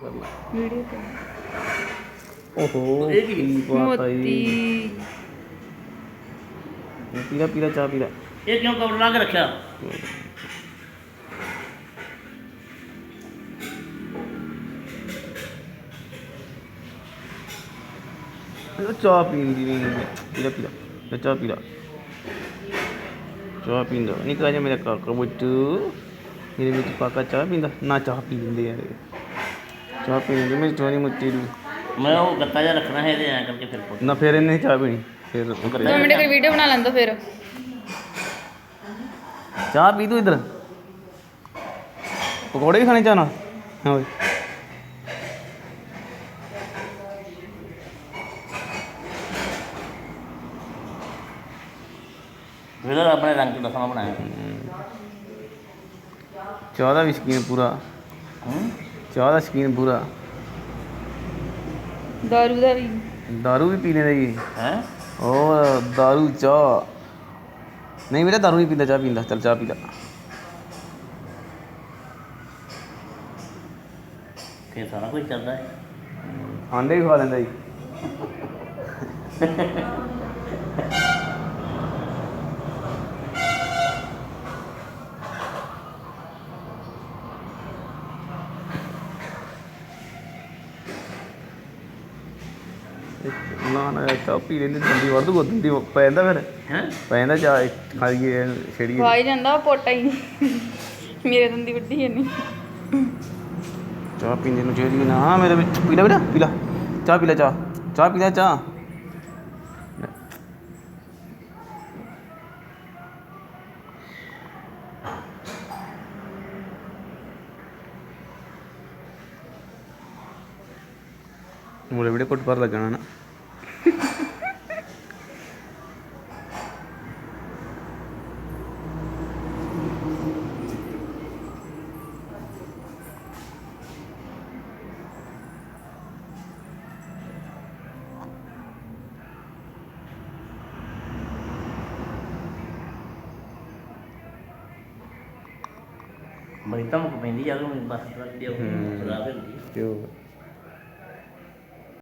करना वीडियो पे ओहो की बात आई मोती पीला पीला चाह पीला ये क्यों कवर ला के रखा? चाह पींदी नहीं पीला पीला चाह पीला चाह पींदा निका जा मेरा काका बुच्चू मेरे ਵਿੱਚ ਕਾਕਾ ਚਾਹ ਪੀਂਦਾ ਨਾ ਚਾਹ ਪੀ ਲੈਂਦੇ ਯਾਰ ਚਾਹ ਪੀ ਲੈਂਦੇ ਮੇਰੀ ਚੋਰੀ ਮੁੱਤੀ ਨੂੰ मैं वो गत्ता जा रखना है ऐ करके फिर ਨਾ ਫਿਰ ਇਹਨੇ ਚਾਹ ਪੀਣੀ ਫਿਰ 2 मिनट कर वीडियो बना लें तो फिर ਚਾਹ ਪੀ ਤੂੰ ਇੱਧਰ ਪਕੌੜੇ ਵੀ ਖਾਣੇ ਚਾਹ ਨਾਲ ਹਾਂ ਓਏ इधर अपने रंग के दसवां बनाया। ਚਾਹ ਦਾ ਵੀ ਸ਼ੌਕੀਨ ਪੂਰਾ ਚਾਹ ਦਾ ਸ਼ੌਕੀਨ ਪੂਰਾ दारू दा भी दारू भी पी लेंदा जी हैं और दारू चाह नहीं बेटा दारू नहीं पींदा चाह पींदा चल चाह पी ला फिर सारा कुछ चलता है। आंडे भी खा लेंदा जी ਨਾ ਨਾ ਚਾਹ ਪੀ ਲੈਂਦੇ ਦੰਦੀ ਵੜ ਦੂਗਾ ਦੰਦੀ ਪੈ ਜਾਂਦਾ ਫਿਰ हैं ਪੈ ਜਾਂਦਾ ਚਾਹ ਖਾ ਲਈਏ ਛੇੜੀਏ ਖਾ ਹੀ ਜਾਂਦਾ ਪੋਟਾ ਹੀ ਮੇਰੇ ਦੰਦੀ ਵੱਡੀ ਹੈ ਨਹੀਂ ਚਾਹ ਪੀਂਦੇ ਨੂੰ ਛੇੜੀ ਨਾ ਮੇਰੇ ਵਿੱਚ ਪੀ ਲੈ ਬੇਟਾ ਪੀ ਲਾ ਚਾਹ ਪੀ ਲੈ ਚਾਹ ਚਾਹ ਪੀ ਲੈ ਚਾਹ मुझे वीडियो कुट पर लगना ना बड़ी धमक पैंदी यार बस वीडियो सुधा फिर क्यों